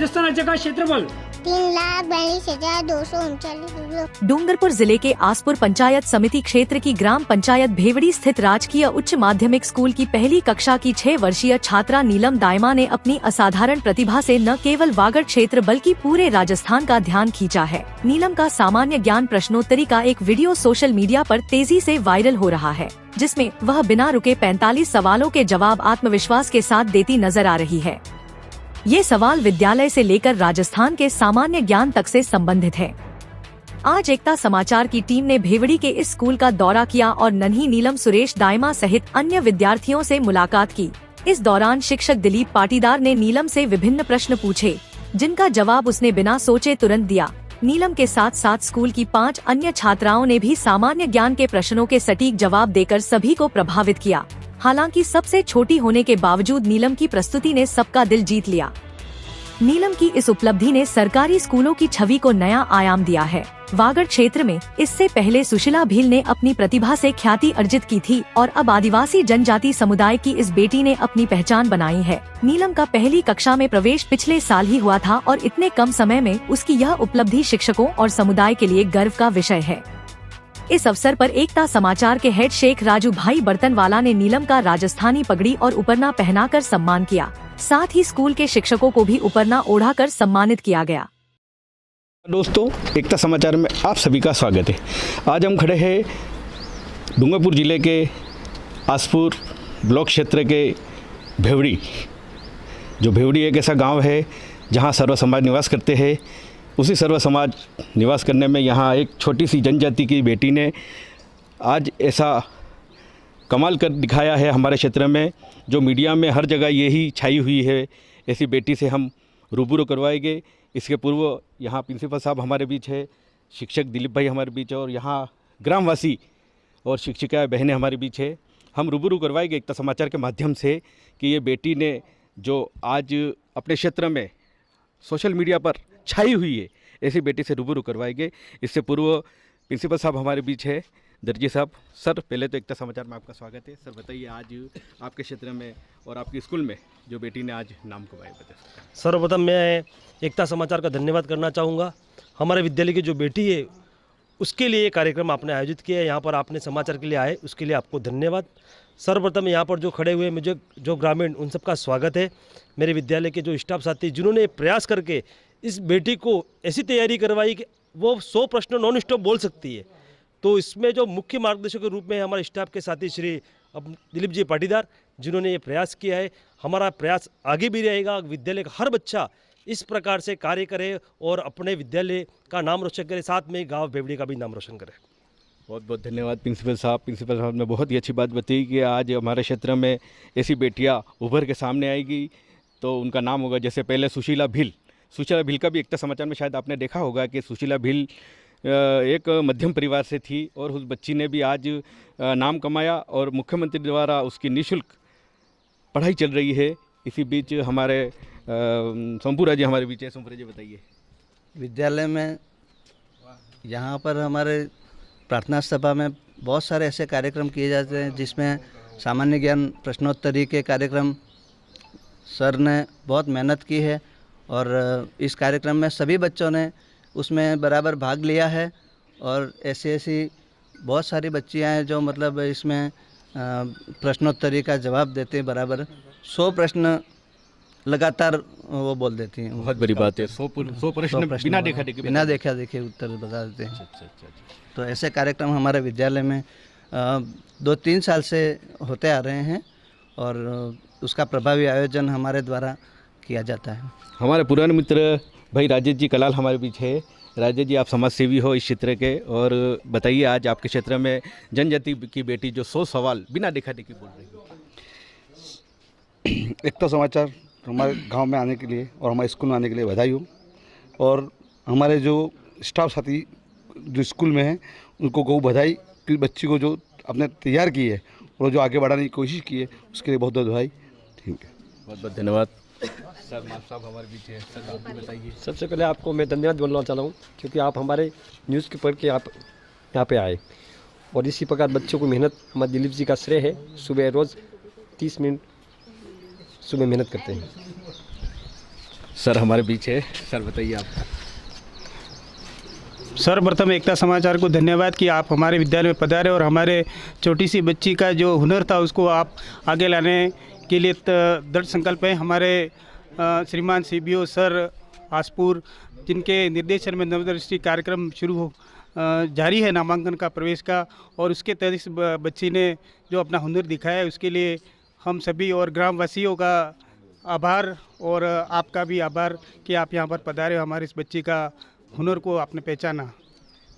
राजस्थान राज्य का क्षेत्रफल 3,42,239। डूंगरपुर जिले के आसपुर पंचायत समिति क्षेत्र की ग्राम पंचायत भेवड़ी स्थित राजकीय उच्च माध्यमिक स्कूल की पहली कक्षा की 6 वर्षीय छात्रा नीलम दायमा ने अपनी असाधारण प्रतिभा से न केवल वागड़ क्षेत्र बल्कि पूरे राजस्थान का ध्यान खींचा है। नीलम का सामान्य ज्ञान प्रश्नोत्तरी का एक वीडियो सोशल मीडिया पर तेजी से वायरल हो रहा है, जिसमें वह बिना रुके 45 सवालों के जवाब आत्मविश्वास के साथ देती नजर आ रही है। ये सवाल विद्यालय से लेकर राजस्थान के सामान्य ज्ञान तक से संबंधित है। आज एकता समाचार की टीम ने भेवड़ी के इस स्कूल का दौरा किया और नन्ही नीलम सुरेश दायमा सहित अन्य विद्यार्थियों से मुलाकात की। इस दौरान शिक्षक दिलीप पाटीदार ने नीलम से विभिन्न प्रश्न पूछे, जिनका जवाब उसने बिना सोचे तुरंत दिया। नीलम के साथ साथ स्कूल की 5 अन्य छात्राओं ने भी सामान्य ज्ञान के प्रश्नों के सटीक जवाब देकर सभी को प्रभावित किया। हालांकि सबसे छोटी होने के बावजूद नीलम की प्रस्तुति ने सबका दिल जीत लिया। नीलम की इस उपलब्धि ने सरकारी स्कूलों की छवि को नया आयाम दिया है। वागड़ क्षेत्र में इससे पहले सुशीला भील ने अपनी प्रतिभा से ख्याति अर्जित की थी और अब आदिवासी जनजाति समुदाय की इस बेटी ने अपनी पहचान बनाई है। नीलम का पहली कक्षा में प्रवेश पिछले साल ही हुआ था और इतने कम समय में उसकी यह उपलब्धि शिक्षकों और समुदाय के लिए गर्व का विषय है। इस अवसर पर एकता समाचार के हेड शेख राजू भाई बर्तनवाला ने नीलम का राजस्थानी पगड़ी और उपरना पहनाकर सम्मान किया। साथ ही स्कूल के शिक्षकों को भी उपरना ओढ़ाकर सम्मानित किया गया। दोस्तों, एकता समाचार में आप सभी का स्वागत है। आज हम खड़े हैं डूंगरपुर जिले के आसपुर ब्लॉक क्षेत्र के भेवड़ी। जो भेवड़ी एक ऐसा गांव है जहां सर्व समाज निवास करते हैं। उसी सर्व समाज निवास करने में यहाँ एक छोटी सी जनजाति की बेटी ने आज ऐसा कमाल कर दिखाया है हमारे क्षेत्र में, जो मीडिया में हर जगह यही छाई हुई है। ऐसी बेटी से हम रूबरू करवाएंगे। इसके पूर्व यहाँ प्रिंसिपल साहब हमारे बीच है, शिक्षक दिलीप भाई हमारे बीच है और यहाँ ग्रामवासी और शिक्षिका बहनें हमारे बीच है। हम रूबरू करवाएंगे एकता समाचार के माध्यम से कि ये बेटी ने जो आज अपने क्षेत्र में सोशल मीडिया पर छाई हुई है, ऐसी बेटी से रूबरू करवाएंगे। इससे पूर्व प्रिंसिपल साहब हमारे बीच है, दर्जी साहब। सर, पहले तो एकता समाचार में आपका स्वागत है। सर, बताइए आज आपके क्षेत्र में और आपके स्कूल में जो बेटी ने आज नाम कमाया, बताइए। सर्वप्रथम मैं एकता समाचार का धन्यवाद करना चाहूँगा। हमारे विद्यालय की जो बेटी है उसके लिए ये कार्यक्रम आपने आयोजित किया है, यहाँ पर आपने समाचार के लिए आए, उसके लिए आपको धन्यवाद। सर्वप्रथम यहाँ पर जो खड़े हुए मुझे जो ग्रामीण, उन सबका स्वागत है। मेरे विद्यालय के जो स्टाफ साथी जिन्होंने प्रयास करके इस बेटी को ऐसी तैयारी करवाई कि वो 100 प्रश्न नॉन स्टॉप बोल सकती है। तो इसमें जो मुख्य मार्गदर्शक के रूप में हमारे स्टाफ के साथी श्री दिलीप जी पाटीदार, जिन्होंने ये प्रयास किया है। हमारा प्रयास आगे भी रहेगा। विद्यालय का हर बच्चा इस प्रकार से कार्य करे और अपने विद्यालय का नाम रोशन करे, साथ में गांव भेवड़ी का भी नाम रोशन करे। बहुत बहुत धन्यवाद प्रिंसिपल साहब। प्रिंसिपल साहब ने बहुत ही अच्छी बात बताई कि आज हमारे क्षेत्र में ऐसी बेटियाँ उभर के सामने आएगी तो उनका नाम होगा। जैसे पहले सुशीला भील का भी एकता समाचार में शायद आपने देखा होगा कि सुशीला भील एक मध्यम परिवार से थी और उस बच्ची ने भी आज नाम कमाया और मुख्यमंत्री द्वारा उसकी निःशुल्क पढ़ाई चल रही है। इसी बीच हमारे सोमपुरा जी हमारे बीच है। सोमपुरा जी, बताइए। विद्यालय में यहाँ पर हमारे प्रार्थना सभा में बहुत सारे ऐसे कार्यक्रम किए जाते हैं जिसमें सामान्य ज्ञान प्रश्नोत्तरी के कार्यक्रम सर ने बहुत मेहनत की है और इस कार्यक्रम में सभी बच्चों ने उसमें बराबर भाग लिया है। और ऐसी बहुत सारी बच्चियां हैं जो मतलब इसमें प्रश्नोत्तरी का जवाब देते हैं बराबर। 100 प्रश्न लगातार वो बोल देती हैं। बहुत बड़ी बात है। 100 प्रश्न बिना देखा देखे उत्तर बता देते हैं। तो ऐसे कार्यक्रम हमारे विद्यालय में 2-3 साल से होते आ रहे हैं और उसका प्रभावी आयोजन हमारे द्वारा किया जाता है। हमारे पुराने मित्र भाई राजेश जी कलाल हमारे बीच है। राजेश जी, आप समाज सेवी हो इस क्षेत्र के, और बताइए आज आपके क्षेत्र में जनजाति की बेटी जो 100 सवाल बिना देखा देखी बोल रही है। एकता समाचार हमारे गांव में आने के लिए और हमारे स्कूल में आने के लिए बधाई हो। और हमारे जो स्टाफ साथी जो स्कूल में हैं उनको को बधाई कि बच्ची को जो आपने तैयार की है और जो आगे बढ़ाने की कोशिश की है उसके लिए बहुत बहुत बधाई। ठीक है, बहुत बहुत धन्यवाद। सर, साहब हमारे बीच है। सर, आप बताइए। सबसे पहले आपको मैं धन्यवाद बोलना चाह रहा हूँ क्योंकि आप हमारे न्यूज़ के पढ़ के आप यहाँ पे आए और इसी प्रकार बच्चों को मेहनत हमारे दिलीप जी का श्रेय है। सुबह रोज़ 30 मिनट सुबह मेहनत करते हैं। सर हमारे बीच है। सर बताइए आप। सर्वप्रथम एकता समाचार को धन्यवाद कि आप हमारे विद्यालय में पधारे और हमारे छोटी सी बच्ची का जो हुनर था उसको आप आगे लाने के लिए दृढ़ संकल्प है। हमारे श्रीमान CBO सर आसपुर, जिनके निर्देशन में नवदृष्टि कार्यक्रम जारी है नामांकन का, प्रवेश का, और उसके तहत इस बच्ची ने जो अपना हुनर दिखाया है उसके लिए हम सभी और ग्रामवासियों का आभार और आपका भी आभार कि आप यहाँ पर पधारे हो, हमारे इस बच्ची का हुनर को आपने पहचाना।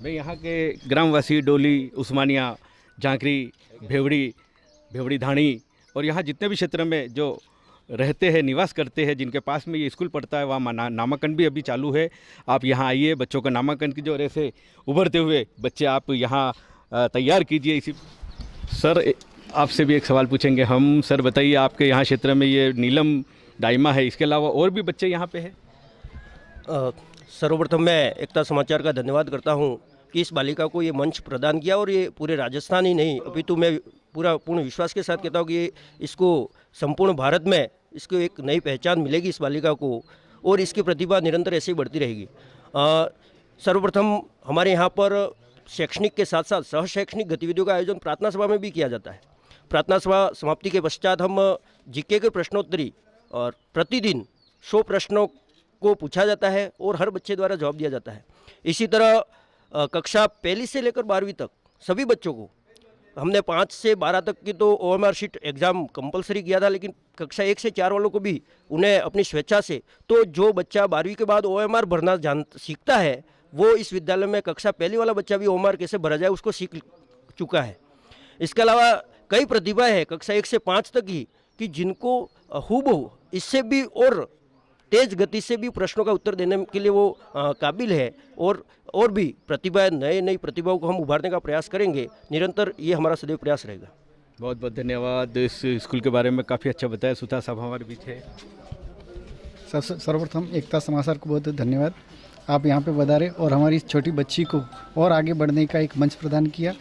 मैं यहाँ के ग्रामवासी डोली, उस्मानिया, झांकरी, भेवड़ी धाणी और यहाँ जितने भी क्षेत्र में जो रहते हैं, निवास करते हैं, जिनके पास में ये स्कूल पढ़ता है, वहाँ नामांकन भी अभी चालू है। आप यहाँ आइए, बच्चों का नामांकन कीजिए और ऐसे उभरते हुए बच्चे आप यहाँ तैयार कीजिए। इसी सर आपसे भी एक सवाल पूछेंगे हम। सर बताइए, आपके यहाँ क्षेत्र में ये नीलम दाइमा है, इसके अलावा और भी बच्चे यहाँ पे हैं? सर्वप्रथम मैं एकता समाचार का धन्यवाद करता हूँ कि इस बालिका को ये मंच प्रदान किया, और ये पूरे राजस्थान ही नहीं अपितु मैं पूर्ण विश्वास के साथ कहता हूँ कि इसको संपूर्ण भारत में इसको एक नई पहचान मिलेगी इस बालिका को, और इसकी प्रतिभा निरंतर ऐसे ही बढ़ती रहेगी। सर्वप्रथम हमारे यहाँ पर शैक्षणिक के साथ साथ सह शैक्षणिक गतिविधियों का आयोजन प्रार्थना सभा में भी किया जाता है। प्रार्थना सभा समाप्ति के पश्चात हम जीके के प्रश्नोत्तरी और प्रतिदिन 100 प्रश्नों को पूछा जाता है और हर बच्चे द्वारा जवाब दिया जाता है। इसी तरह कक्षा 1 से लेकर 12वीं तक सभी बच्चों को हमने 5 से 12 तक की तो OMR शीट एग्ज़ाम कंपलसरी किया था, लेकिन कक्षा 1 से 4 वालों को भी उन्हें अपनी स्वेच्छा से, तो जो बच्चा 12वीं के बाद OMR भरना सीखता है वो इस विद्यालय में कक्षा 1 वाला बच्चा भी OMR कैसे भरा जाए उसको सीख चुका है। इसके अलावा कई प्रतिभा है कक्षा 1 से 5 तक ही कि जिनको हूबहू इससे भी और तेज गति से भी प्रश्नों का उत्तर देने के लिए वो काबिल है, और भी प्रतिभा, नई प्रतिभाओं को हम उभारने का प्रयास करेंगे। निरंतर ये हमारा सदैव प्रयास रहेगा। बहुत बहुत धन्यवाद। इस स्कूल के बारे में काफ़ी अच्छा बताया। सुधा साहब हमारे बीच है। सर्वप्रथम एकता समाचार को बहुत धन्यवाद, आप यहाँ पे पधारे और हमारी इस छोटी बच्ची को और आगे बढ़ने का एक मंच प्रदान किया।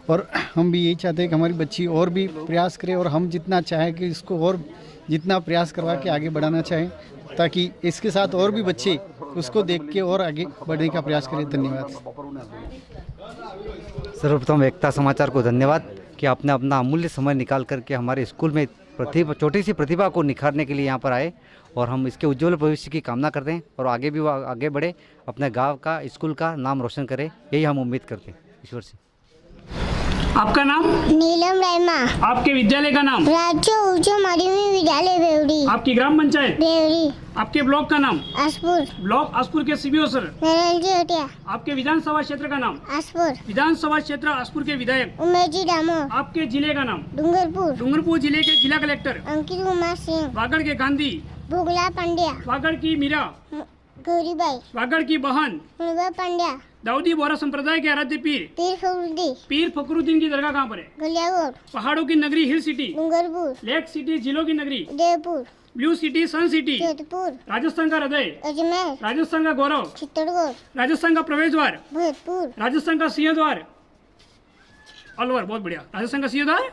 और हम भी यही चाहते हैं कि हमारी बच्ची और भी प्रयास करे, और हम जितना चाहें कि इसको और जितना प्रयास करवा के आगे बढ़ाना चाहें, ताकि इसके साथ और भी बच्चे उसको देख के और आगे बढ़ने का प्रयास करें। धन्यवाद। सर्वप्रथम एकता समाचार को धन्यवाद कि आपने अपना अमूल्य समय निकाल करके हमारे स्कूल में छोटी सी प्रतिभा को निखारने के लिए यहाँ पर आए, और हम इसके उज्जवल भविष्य की कामना करते हैं और आगे भी वो आगे बढ़े, अपने गांव का, स्कूल का नाम रोशन करे, यही हम उम्मीद करते हैं ईश्वर से। आपका नाम? नीलम राइमा। आपके विद्यालय का नाम? राज्य उच्च माध्यमिक विद्यालय भेवड़ी। आपकी ग्राम पंचायत? भेवड़ी। आपके ब्लॉक का नाम? आसपुर। ब्लॉक आसपुर के CBO सर? नरेंद्र जी हटिया। आपके विधानसभा क्षेत्र का नाम? आसपुर। विधानसभा क्षेत्र आसपुर के विधायक? उमेश जी दामोर। आपके जिले का नाम? डूंगरपुर। डूंगरपुर जिले के जिला कलेक्टर? अंकित कुमार सिंह। वागड़ के गांधी? भोगला पांड्या। वागड़ की मीरा? गौरीबाई। वागड़ की बहन? मुनबा पांड्या। दाऊदी बोहरा संप्रदाय के आराध्य पीर? पीर फखरुद्दीन की दरगाह कहाँ पर है? गलियाकोट। पहाड़ों की नगरी hill city? Dungarpur. Lake city झीलों की नगरी? Udaipur. Blue city sun city? Jodhpur. Rajasthan का हृदय? अजमेर। राजस्थान का गौरव? चित्तौड़गढ़। राजस्थान का प्रवेश द्वार? भोजपुर। राजस्थान का सिंह द्वार? अलवर। बहुत बढ़िया। राजस्थान का सिंह द्वार?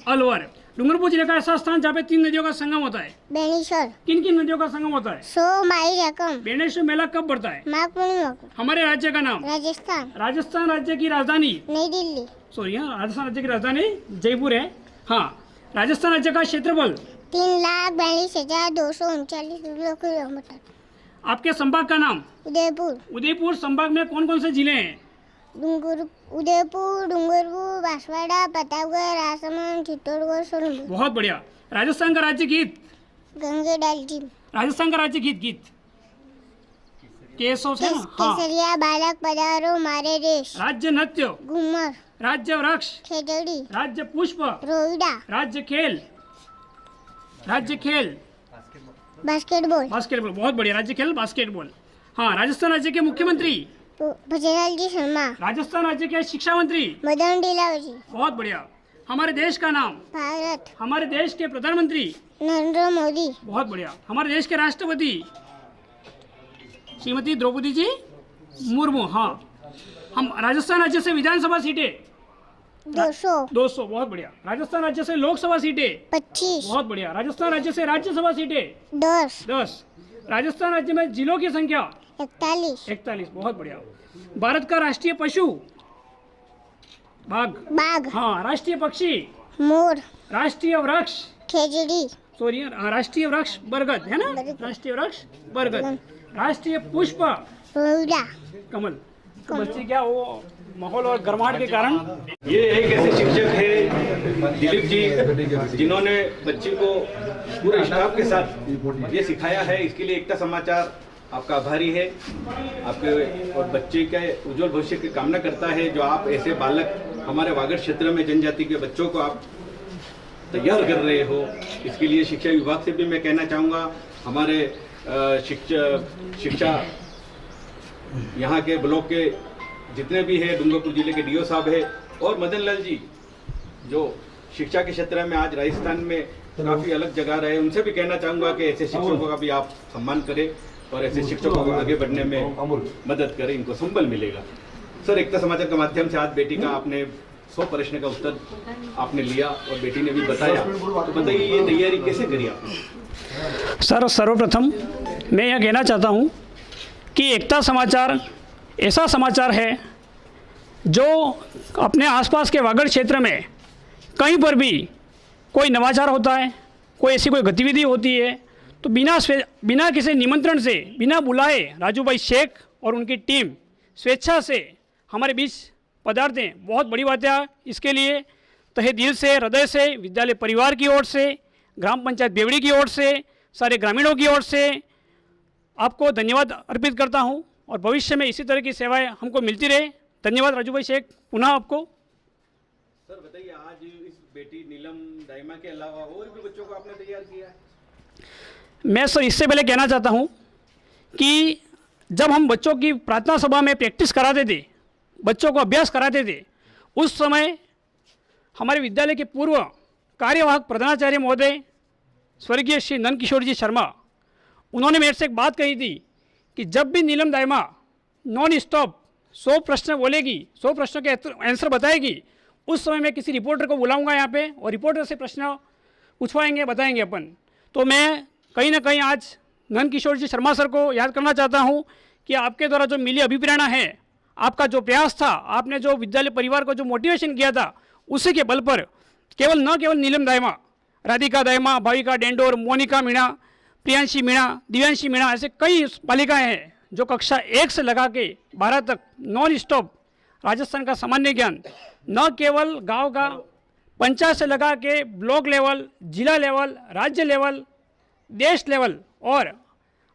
अलवर। डूंगरपुर जिले का ऐसा स्थान जहाँ पे 3 नदियों का संगम होता है? बेनीश्वर। किन किन नदियों का संगम होता है? 100 माई रकम। बेनेश्वर मेला कब बढ़ता है? माघ पूर्णिमा को। हमारे राज्य का नाम? राजस्थान। राजस्थान राज्य की राजधानी? नई दिल्ली। सॉरी, हाँ, राजस्थान राज्य की राजधानी जयपुर है। हाँ, राजस्थान राज्य का क्षेत्रफल? 3,42,239 किलोमीटर। आपके संभाग का नाम? उदयपुर। उदयपुर संभाग में कौन कौन से जिले हैं? उदयपुर, डूंगरपुर, बांसवाड़ा, प्रतापगढ़, राजसमंद, चित्तौड़गढ़, सोनभद्र। बहुत बढ़िया। राजस्थान का राज्य गीत? गंगेडाल जी। राजस्थान का राज्य गीत केशव से ना? हाँ। केसरिया बालक पधारो मारे देश। राज्य नृत्य? घूमर। राज्य वृक्ष? खेजड़ी। राज्य पुष्प? रोहिड़ा। राज्य खेल? बास्केटबॉल। बहुत बढ़िया। राज्य खेल बास्केटबॉल। हाँ। राजस्थान राज्य के मुख्यमंत्री? भजनलाल जी शर्मा। राजस्थान राज्य के शिक्षा मंत्री? मदन डीलावजी। बहुत बढ़िया। हमारे देश का नाम? भारत। हमारे देश के प्रधानमंत्री? नरेंद्र मोदी। बहुत बढ़िया। हमारे देश के राष्ट्रपति? श्रीमती द्रौपदी जी मुर्मू। हाँ। हम राजस्थान राज्य से विधानसभा सीटें? 200। बहुत बढ़िया। राजस्थान राज्य से लोकसभा सीटें? 25। बहुत बढ़िया। राजस्थान राज्य से राज्यसभा सीटें? 10। राजस्थान राज्य में जिलों की संख्या 41 बहुत बढ़िया। भारत का राष्ट्रीय पशु बाघ। बाघ। हाँ। राष्ट्रीय पक्षी मोर। राष्ट्रीय वृक्ष खेजड़ी। सॉरी, राष्ट्रीय वृक्ष बरगद है ना, राष्ट्रीय वृक्ष बरगद। राष्ट्रीय पुष्प कमल। तो बच्चे क्या वो माहौल और गर्माहट के कारण। ये एक ऐसे शिक्षक है दिलीप जी, जिन्होंने बच्ची को पूरे स्टाफ के साथ ये सिखाया है। इसके लिए एकता समाचार आपका आभारी है, आपके और बच्चे के उज्जवल भविष्य की कामना करता है। जो आप ऐसे बालक हमारे वागड़ क्षेत्र में जनजाति के बच्चों को आप तैयार कर रहे हो, इसके लिए शिक्षा विभाग से भी मैं कहना चाहूँगा, हमारे शिक्षा यहाँ के ब्लॉक के जितने भी है, डूंगरपुर जिले के डीओ साहब है और मदन लाल जी जो शिक्षा के क्षेत्र में आज राजस्थान में काफ़ी अलग जगह रहे, उनसे भी कहना चाहूँगा कि ऐसे शिक्षकों का भी आप सम्मान करें और ऐसे शिक्षकों को आगे बढ़ने में मदद करें, इनको संबल मिलेगा। सर, एकता समाचार के माध्यम से आज बेटी का आपने 100 प्रश्न का उत्तर आपने लिया और बेटी ने भी बताया, तो बताइए ये तैयारी कैसे करी आपने? सर, सर्वप्रथम मैं यह कहना चाहता हूँ कि एकता समाचार ऐसा समाचार है जो अपने आसपास के वागड़ क्षेत्र में कहीं पर भी कोई नवाचार होता है, कोई ऐसी कोई गतिविधि होती है, तो बिना किसी निमंत्रण से, बिना बुलाए राजू भाई शेख और उनकी टीम स्वेच्छा से हमारे बीच पधारते हैं। बहुत बड़ी बात है। इसके लिए तहे दिल से, हृदय से, विद्यालय परिवार की ओर से, ग्राम पंचायत बेवड़ी की ओर से, सारे ग्रामीणों की ओर से आपको धन्यवाद अर्पित करता हूं और भविष्य में इसी तरह की सेवाएं हमको मिलती रहे। धन्यवाद राजू भाई शेख, पुनः आपको। सर बताइए, आज इस बेटी नीलम दाइमा के अलावा और भी बच्चों को आपने तैयार किया है? मैं सर इससे पहले कहना चाहता हूं कि जब हम बच्चों की प्रार्थना सभा में प्रैक्टिस कराते थे, बच्चों को अभ्यास कराते थे, उस समय हमारे विद्यालय के पूर्व कार्यवाहक प्रधानाचार्य महोदय स्वर्गीय श्री नंद किशोर जी शर्मा, उन्होंने मेरे से एक बात कही थी कि जब भी नीलम दाइमा नॉन स्टॉप 100 प्रश्न बोलेगी, 100 प्रश्नों के आंसर बताएगी, उस समय मैं किसी रिपोर्टर को बुलाऊंगा यहाँ पे और रिपोर्टर से प्रश्न पूछवाएंगे, बताएंगे अपन। तो मैं कहीं ना कहीं आज नंद किशोर जी शर्मा सर को याद करना चाहता हूँ कि आपके द्वारा जो मिली अभिप्रेरणा है, आपका जो प्रयास था, आपने जो विद्यालय परिवार को जो मोटिवेशन किया था, उसी के बल पर न केवल नीलम दाइमा, राधिका दाइमा, भाविका डेंडोर, मोनिका मीणा, प्रियांशी मीणा, दिव्यांशी मीणा, ऐसे कई बालिकाएं हैं जो कक्षा 1 से लगा के 12 तक नॉन स्टॉप राजस्थान का सामान्य ज्ञान, न केवल गांव का, पंचायत से लगा के ब्लॉक लेवल, जिला लेवल, राज्य लेवल, देश लेवल और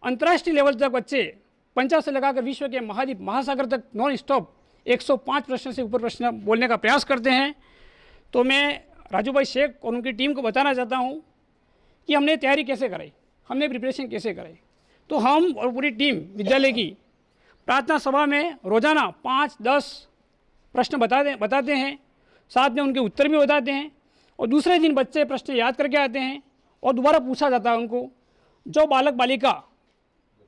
अंतर्राष्ट्रीय लेवल तक बच्चे, पंचायत से लगाकर विश्व के महाद्वीप महासागर तक नॉन स्टॉप 105 प्रश्न से ऊपर प्रश्न बोलने का प्रयास करते हैं। तो मैं राजू भाई शेख और उनकी टीम को बताना चाहता हूँ कि हमने तैयारी कैसे कराई, हमने प्रिपरेशन कैसे कराई। तो हम और पूरी टीम विद्यालय की प्रार्थना सभा में रोज़ाना 5-10 प्रश्न बताते हैं, साथ में उनके उत्तर भी बताते हैं और दूसरे दिन बच्चे प्रश्न याद करके आते हैं और दोबारा पूछा जाता है उनको। जो बालक बालिका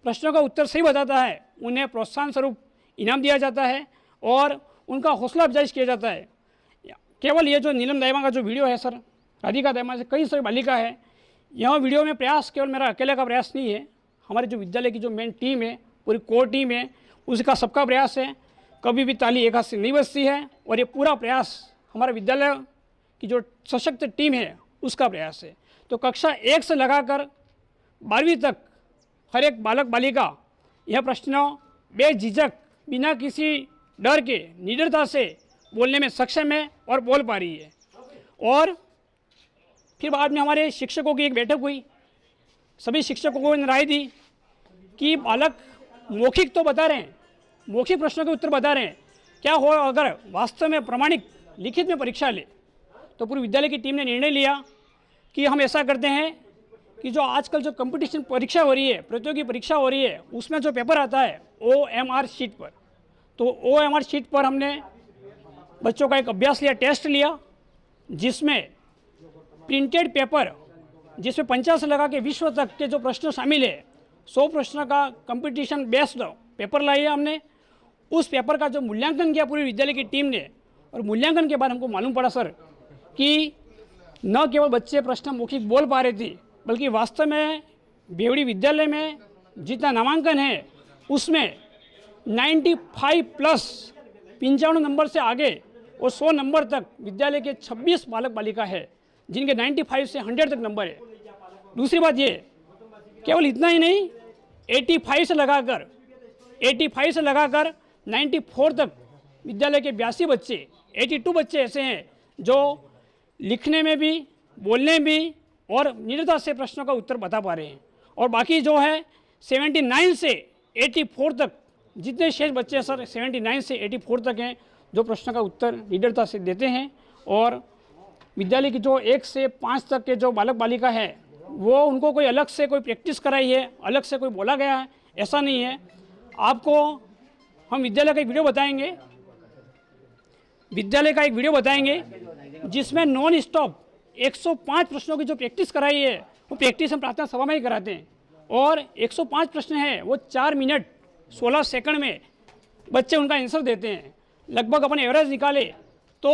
प्रश्नों का उत्तर सही बताता है, उन्हें प्रोत्साहन स्वरूप इनाम दिया जाता है और उनका हौसला अफजाई किया जाता है। केवल ये जो नीलम दाइमा का जो वीडियो है सर, राधिका दाइमा से कई सारी बालिका है, यह वीडियो में प्रयास केवल मेरा अकेले का प्रयास नहीं है, हमारे जो विद्यालय की जो मेन टीम है, पूरी कोर टीम है, उसका सबका प्रयास है। कभी भी ताली एक हाथ से नहीं बजती है और ये पूरा प्रयास हमारे विद्यालय की जो सशक्त टीम है उसका प्रयास है। तो कक्षा 1 से लगाकर 12वीं तक हर एक बालक बालिका यह प्रश्न बेझिझक, बिना किसी डर के, निडरता से बोलने में सक्षम है और बोल पा रही है। और फिर बाद में हमारे शिक्षकों की एक बैठक हुई, सभी शिक्षकों को राय दी कि बालक मौखिक तो बता रहे हैं, मौखिक प्रश्नों के उत्तर बता रहे हैं, क्या हो अगर वास्तव में प्रमाणिक लिखित में परीक्षा ले। तो पूरी विद्यालय की टीम ने निर्णय लिया कि हम ऐसा करते हैं कि जो आजकल जो कंपटीशन परीक्षा हो रही है, प्रतियोगी परीक्षा हो रही है, उसमें जो पेपर आता है OMR शीट पर, तो OMR शीट पर हमने बच्चों का एक अभ्यास लिया, टेस्ट लिया, जिसमें प्रिंटेड पेपर, जिसमें 50 से लगा के विश्व तक के जो प्रश्न शामिल है, 100 प्रश्न का कंपटीशन बेस्ड पेपर लाए हमने। उस पेपर का जो मूल्यांकन किया पूरी विद्यालय की टीम ने, और मूल्यांकन के बाद हमको मालूम पड़ा सर कि न केवल बच्चे प्रश्न मौखिक बोल पा रहे थे, बल्कि वास्तव में बेवड़ी विद्यालय में जितना नामांकन है उसमें 95 प्लस 95 नंबर से आगे और 100 नंबर तक विद्यालय के 26 बालक बालिका है जिनके 95 से 100 तक नंबर है। दूसरी बात ये, केवल इतना ही नहीं, 85 से लगाकर 94 तक विद्यालय के 82 बच्चे, 82 बच्चे ऐसे हैं जो लिखने में भी, बोलने में भी और निडरता से प्रश्नों का उत्तर बता पा रहे हैं। और बाकी जो है 79 से 84 तक, जितने शेष बच्चे सर 79 से 84 तक हैं जो प्रश्न का उत्तर निडरता से देते हैं। और विद्यालय की जो 1 से 5 तक के जो बालक बालिका है वो उनको कोई अलग से कोई प्रैक्टिस कराई है, अलग से कोई बोला गया है, ऐसा नहीं है। आपको हम विद्यालय का एक वीडियो बताएंगे, जिसमें नॉन स्टॉप 105 प्रश्नों की जो प्रैक्टिस कराई है वो प्रैक्टिस हम प्रार्थना सभा में ही कराते हैं। और 105 प्रश्न है वो 4 मिनट 16 सेकंड में बच्चे उनका आंसर देते हैं। लगभग अपन एवरेज निकाले तो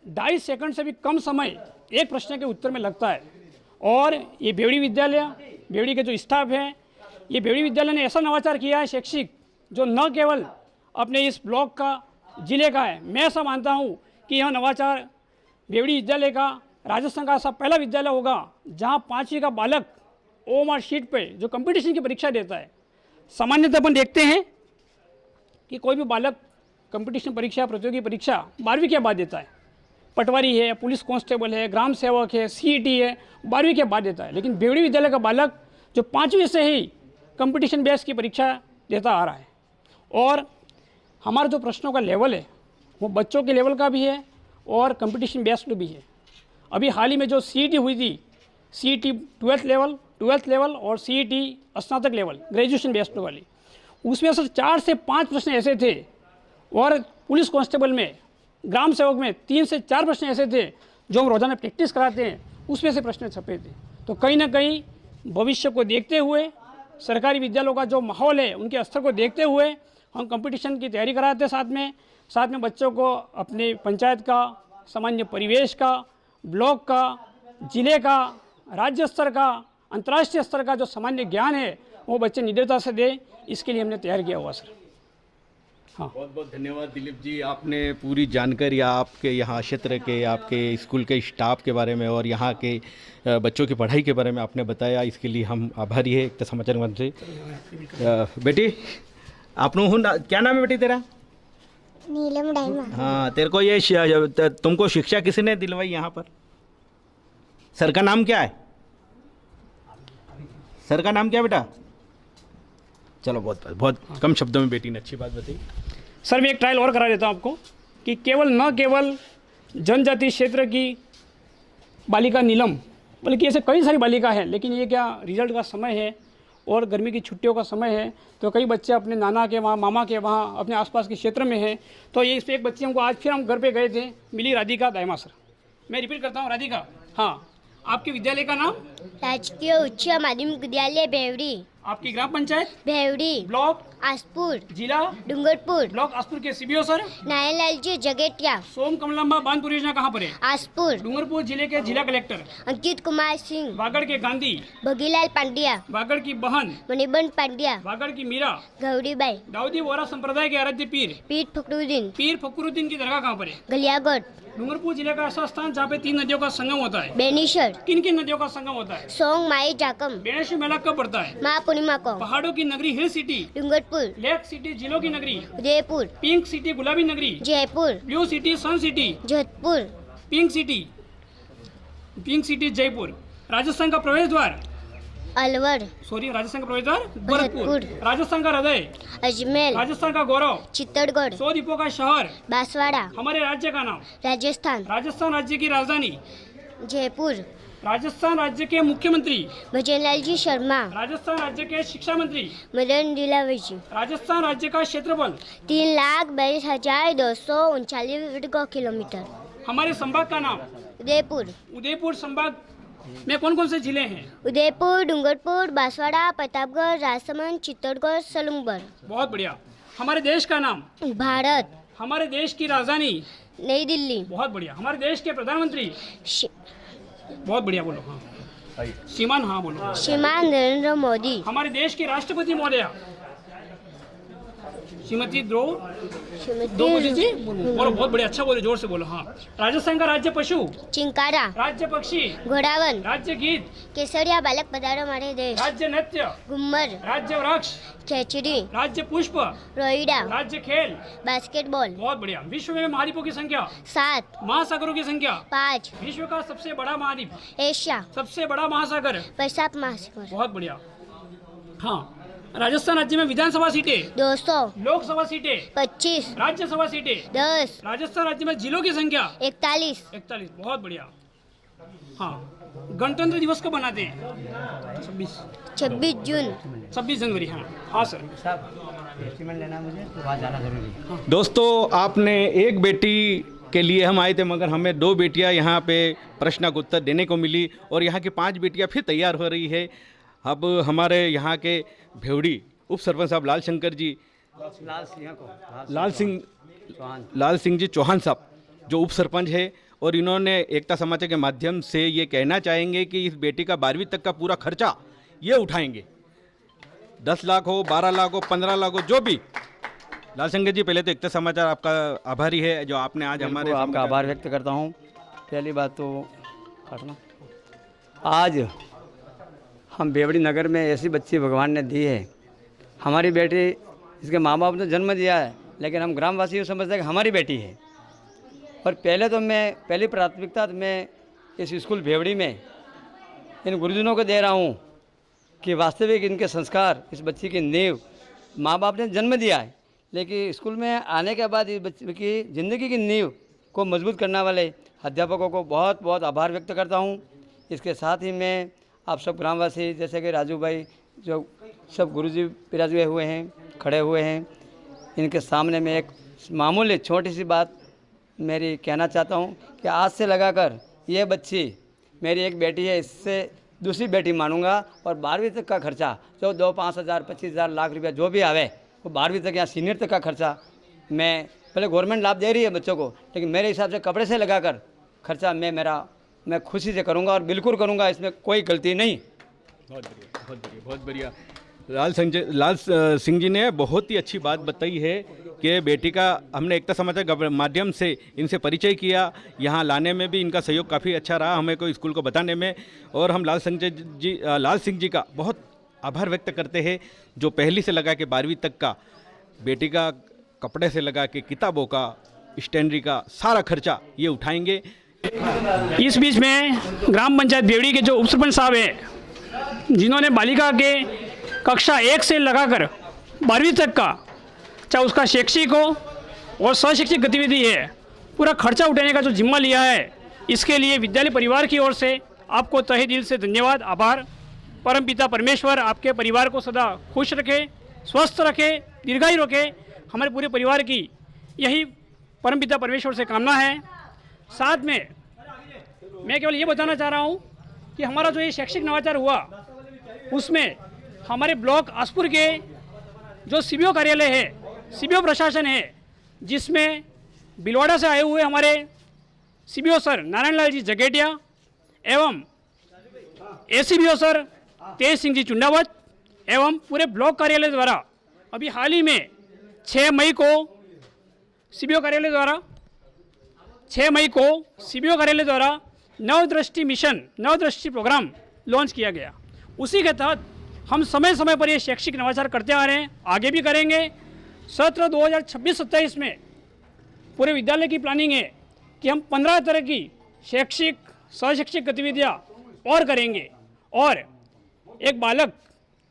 2.5 सेकंड से भी कम समय एक प्रश्न के उत्तर में लगता है। और ये बेवड़ी विद्यालय, बेवड़ी के जो स्टाफ है, ये बेवड़ी विद्यालय ने ऐसा नवाचार किया है शैक्षिक, जो न केवल अपने इस ब्लॉक का, जिले का है। मैं ऐसा मानता हूँ कि यह नवाचार बेवड़ी विद्यालय का राजस्थान का ऐसा पहला विद्यालय होगा जहाँ 5वीं का बालक OMR शीट पे जो कंपटीशन की परीक्षा देता है। सामान्यतः अपन देखते हैं कि कोई भी बालक कंपटीशन परीक्षा, प्रतियोगी परीक्षा 12वीं के बाद देता है। पटवारी है, पुलिस कांस्टेबल है, ग्राम सेवक है, CET है, 12वीं के बाद देता है। लेकिन बेवड़ी विद्यालय का बालक जो 5वीं से ही कंपटीशन बेस की परीक्षा देता आ रहा है। और हमारा जो प्रश्नों का लेवल है वो बच्चों के लेवल का भी है और कंपटीशन बेस्ड भी है। अभी हाल ही में जो CET हुई थी, CET 12th लेवल और CET स्नातक लेवल, ग्रेजुएशन बेस्ड वाली, उसमें सर 4 से 5 प्रश्न ऐसे थे। और पुलिस कांस्टेबल में, ग्राम सेवक में 3 से 4 प्रश्न ऐसे थे जो हम रोज़ाना प्रैक्टिस कराते हैं, उसमें से प्रश्न छपे थे। तो कहीं ना कहीं भविष्य को देखते हुए, सरकारी विद्यालयों का जो माहौल है उनके स्तर को देखते हुए हम कंपटीशन की तैयारी कराते हैं। साथ में बच्चों को अपने पंचायत का, सामान्य परिवेश का, ब्लॉक का, जिले का, राज्य स्तर का, अंतर्राष्ट्रीय स्तर का जो सामान्य ज्ञान है वो बच्चे निडरता से दें, इसके लिए हमने तैयार किया हुआ सर। हाँ, बहुत बहुत धन्यवाद दिलीप जी, आपने पूरी जानकारी आपके यहाँ क्षेत्र के, आपके स्कूल के स्टाफ के बारे में और यहाँ के बच्चों की पढ़ाई के बारे में आपने बताया, इसके लिए हम आभारी है। एक समाचार मंत्री बेटी, आपने क्या नाम है बेटी तेरा? नीलम डायमा। हाँ, तेरे को ये तुमको शिक्षा किसने दिलवाई यहाँ पर? सर का नाम क्या है? सर का नाम क्या बेटा? चलो, बहुत कम शब्दों में बेटी ने अच्छी बात बताई। सर मैं एक ट्रायल और करा देता हूँ आपको कि न केवल जनजाति क्षेत्र की बालिका नीलम, बल्कि ऐसे कई सारी बालिका है। लेकिन ये क्या, रिजल्ट का समय है और गर्मी की छुट्टियों का समय है, तो कई बच्चे अपने नाना के वहाँ, मामा के वहाँ, अपने आसपास के क्षेत्र में हैं। तो ये इस पर एक बच्चे हमको आज फिर हम घर पे गए थे, मिली राधिका दायमा सर। मैं रिपीट करता हूँ, राधिका, हाँ, आपके विद्यालय का नाम? राजकीय उच्च माध्यमिक विद्यालय भेवड़ी। आपकी ग्राम पंचायत? भेवड़ी। ब्लॉक? आसपुर। जिला? डूंगरपुर। ब्लॉक आसपुर के CBO सर? नारायणलाल जी जगेटिया। सोम कमलम्बा बांध परियोजना कहाँ पर है? आसपुर। डूंगरपुर जिले के जिला कलेक्टर? अंकित कुमार सिंह। वागड़ के गांधी? भगीलाल पांड्या। वागड़ की बहन? मणिबन पांड्या। वागड़ की मीरा? गौरीबाई। दाऊदी बोहरा संप्रदाय के आराध्य पीर? पीर फखरुद्दीन की दरगाह कहाँ पर है? गलियागढ़। डूंगरपुर जिले का ऐसा स्थान जहाँ पे 3 नदियों का संगम होता है। बेनीसर। किन किन नदियों का संगम होता है? सोंग, माई, जाकम। बेनेश्वर मेला कब पड़ता है? माँ पूर्णिमा को। पहाड़ों की नगरी hill city? Dungarpur. Lake city जिलों की नगरी? उदयपुर। पिंक सिटी गुलाबी नगरी? Jaipur. Blue city sun city? Jodhpur. Pink city Jaipur. Rajasthan का प्रवेश द्वार? अलवर। राजस्थान का प्रवेश द्वार भरतपुर। राजस्थान का हृदय? अजमेर। राजस्थान का गौरव? चित्तौड़गढ़। 100 द्वीपों का शहर? बांसवाड़ा। हमारे राज्य का नाम? राजस्थान। राजस्थान राज्य की राजधानी? जयपुर। राजस्थान राज्य के मुख्यमंत्री? भजनलाल जी शर्मा। राजस्थान राज्य के शिक्षा मंत्री? मदन दिलावर जी। राजस्थान राज्य का क्षेत्रफल? 3,22,239 वर्ग किलोमीटर। हमारे संभाग का नाम? उदयपुर संभाग में कौन कौन से जिले हैं? उदयपुर, डूंगरपुर, बांसवाड़ा, प्रतापगढ़, राजसमंद, चित्तौड़गढ़, सलूंगढ़। बहुत बढ़िया। हमारे देश का नाम? भारत। हमारे देश की राजधानी? नई दिल्ली। बहुत बढ़िया। हमारे देश के प्रधानमंत्री? बहुत बढ़िया, बोलो। हाँ, श्रीमान, हाँ बोलो। श्रीमान नरेंद्र मोदी, हमारे देश के राष्ट्रपति महोदय श्रीमती द्रौपदी जी, बोलो, बहुत बढ़िया, अच्छा बोलो, जोर से बोलो। हाँ। राजस्थान का राज्य पशु चिंकारा, राज्य पक्षी घोड़ावन, राज्य गीत केसरिया बालक पधारो मारे देश, राज्य नृत्य घुम्मर, राज्य वृक्ष खेचड़ी, राज्य पुष्प रोइडा, राज्य खेल बास्केटबॉल। बहुत बढ़िया। विश्व में महाद्वीपों की संख्या 7, महासागरों की संख्या 5, विश्व का सबसे बड़ा महाद्वीप एशिया, सबसे बड़ा महासागर प्रशांत महासागर। बहुत बढ़िया। हाँ। राजस्थान राज्य में विधानसभा सीटें 200, लोकसभा सीटें 25, राज्यसभा सीटें 10, राजस्थान राज्य में जिलों की संख्या 41, 41। बहुत बढ़िया। हाँ। गणतंत्र दिवस कब मनाते हैं? 26 जून, 26 जनवरी। हाँ हाँ सर। दोस्तों, आपने एक बेटी के लिए हम आए थे, मगर हमें 2 बेटियां यहाँ पे प्रश्न का उत्तर देने को मिली और यहाँ की 5 बेटियां फिर तैयार हो रही है। अब हमारे यहाँ के भेवड़ी उप सरपंच साहब लाल सिंह जी चौहान साहब जो उप सरपंच है, और इन्होंने एकता समाचार के माध्यम से ये कहना चाहेंगे कि इस बेटी का 12वीं तक का पूरा खर्चा ये उठाएंगे। 10 लाख हो, 12 लाख हो, 15 लाख हो, जो भी। लाल सिंह जी, पहले तो एकता समाचार आपका आभारी है जो आपने आज हमारे आपका आभार व्यक्त करता हूँ। पहली बात तो काटना, आज हम बेवड़ी नगर में ऐसी बच्ची भगवान ने दी है। हमारी बेटी, इसके माँ बाप ने जन्म दिया है, लेकिन हम ग्रामवासी समझते हैं कि हमारी बेटी है। और पहले तो मैं पहली प्राथमिकता मैं इस स्कूल भेवड़ी में इन गुरुजनों को दे रहा हूँ कि वास्तविक इनके संस्कार, इस बच्ची की नींव माँ बाप ने जन्म दिया है, लेकिन स्कूल में आने के बाद इस बच्ची की ज़िंदगी की नींव को मजबूत करने वाले अध्यापकों को बहुत बहुत आभार व्यक्त करता हूँ। इसके साथ ही मैं आप सब ग्रामवासी, जैसे कि राजू भाई, जो सब गुरुजी विराजे हुए हैं, खड़े हुए हैं, इनके सामने मैं एक मामूली छोटी सी बात मेरी कहना चाहता हूँ कि आज से लगाकर ये बच्ची मेरी एक बेटी है, इससे दूसरी बेटी मानूंगा। और 12वीं तक का खर्चा जो 2-5 हज़ार 25,000 लाख रुपया जो भी आवे, वो 12वीं तक या सीनियर तक का खर्चा मैं, पहले गवर्नमेंट लाभ दे रही है बच्चों को, लेकिन मेरे हिसाब से कपड़े से लगाकर खर्चा मैं खुशी से करूंगा और बिल्कुल करूंगा, इसमें कोई गलती नहीं। बहुत बढ़िया, बहुत बढ़िया, बहुत बढ़िया। लाल सिंह जी ने बहुत ही अच्छी बात बताई है कि बेटी का हमने एकता समाचार के माध्यम से इनसे परिचय किया, यहाँ लाने में भी इनका सहयोग काफ़ी अच्छा रहा हमें को स्कूल को बताने में। और हम लाल सिंह जी का बहुत आभार व्यक्त करते हैं जो पहली से लगा के 12वीं तक का बेटी का कपड़े से लगा के किताबों का, स्टेशनरी का सारा खर्चा ये उठाएंगे। इस बीच में ग्राम पंचायत भेवड़ी के जो उप सरपंच साहब हैं, जिन्होंने बालिका के कक्षा 1 से लगाकर 12वीं तक का, चाहे उसका शैक्षिक हो और स्वशैक्षिक गतिविधि है, पूरा खर्चा उठाने का जो जिम्मा लिया है, इसके लिए विद्यालय परिवार की ओर से आपको तहे दिल से धन्यवाद, आभार। परमपिता परमेश्वर आपके परिवार को सदा खुश रखे, स्वस्थ रखे, दीर्घायु रखे। हमारे पूरे परिवार की यही परमपिता परमेश्वर से कामना है। साथ में मैं केवल ये बताना चाह रहा हूँ कि हमारा जो ये शैक्षिक नवाचार हुआ, उसमें हमारे ब्लॉक आसपुर के जो सीबीओ कार्यालय है, सीबीओ प्रशासन है, जिसमें बिलवाड़ा से आए हुए हमारे सीबीओ सर नारायण लाल जी जगेटिया एवं एसीबीओ सर तेज सिंह जी चुंडावत एवं पूरे ब्लॉक कार्यालय द्वारा अभी हाल ही में 6 मई को सीबीओ कार्यालय द्वारा नवदृष्टि मिशन, नवदृष्टि प्रोग्राम लॉन्च किया गया। उसी के तहत हम समय समय पर ये शैक्षिक नवाचार करते आ रहे हैं, आगे भी करेंगे। सत्र 2026-27 में पूरे विद्यालय की प्लानिंग है कि हम 15 तरह की शैक्षिक स्वशैक्षिक गतिविधियाँ और करेंगे। और एक बालक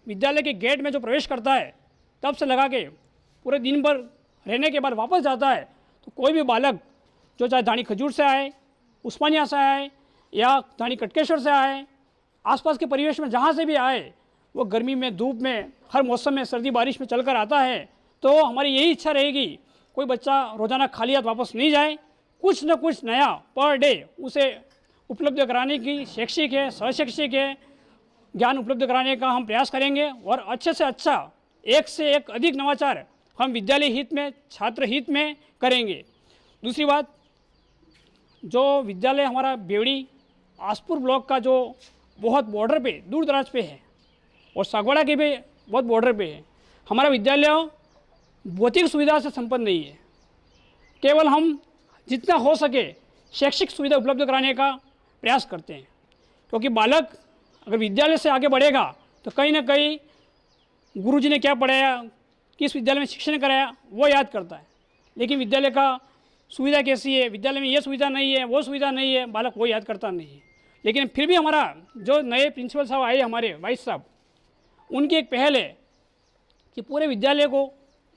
विद्यालय के गेट में जो प्रवेश करता है, तब से लगा के पूरे दिन भर रहने के बाद वापस जाता है, तो कोई भी बालक जो चाहे धानी खजूर से आए, उस्मानिया से आए या धानी कटकेश्वर से आए, आसपास के परिवेश में जहाँ से भी आए, वो गर्मी में, धूप में, हर मौसम में, सर्दी बारिश में चलकर आता है। तो हमारी यही इच्छा रहेगी कोई बच्चा रोज़ाना खाली हाथ वापस नहीं जाए, कुछ न कुछ नया पर डे उसे उपलब्ध कराने की शैक्षिक है, स्वशैक्षिक है, ज्ञान उपलब्ध कराने का हम प्रयास करेंगे। और अच्छे से अच्छा, एक से एक अधिक नवाचार हम विद्यालय हित में, छात्र हित में करेंगे। दूसरी बात, जो विद्यालय हमारा बेवड़ी आसपुर ब्लॉक का जो बहुत बॉर्डर पे, दूर दराज पे है, और सागवाड़ा के भी बहुत बॉर्डर पे है। हमारा विद्यालय भौतिक सुविधा से संपन्न नहीं है। केवल हम जितना हो सके शैक्षिक सुविधा उपलब्ध कराने का प्रयास करते हैं, क्योंकि बालक अगर विद्यालय से आगे बढ़ेगा तो कहीं ना कहीं गुरुजी ने क्या पढ़ाया, किस विद्यालय में शिक्षण कराया, वो याद करता है। लेकिन विद्यालय का सुविधा कैसी है, विद्यालय में ये सुविधा नहीं है, वो सुविधा नहीं है, बालक वो याद करता नहीं है। लेकिन फिर भी हमारा जो नए प्रिंसिपल साहब आए, हमारे वाइस साहब, उनकी एक पहल है कि पूरे विद्यालय को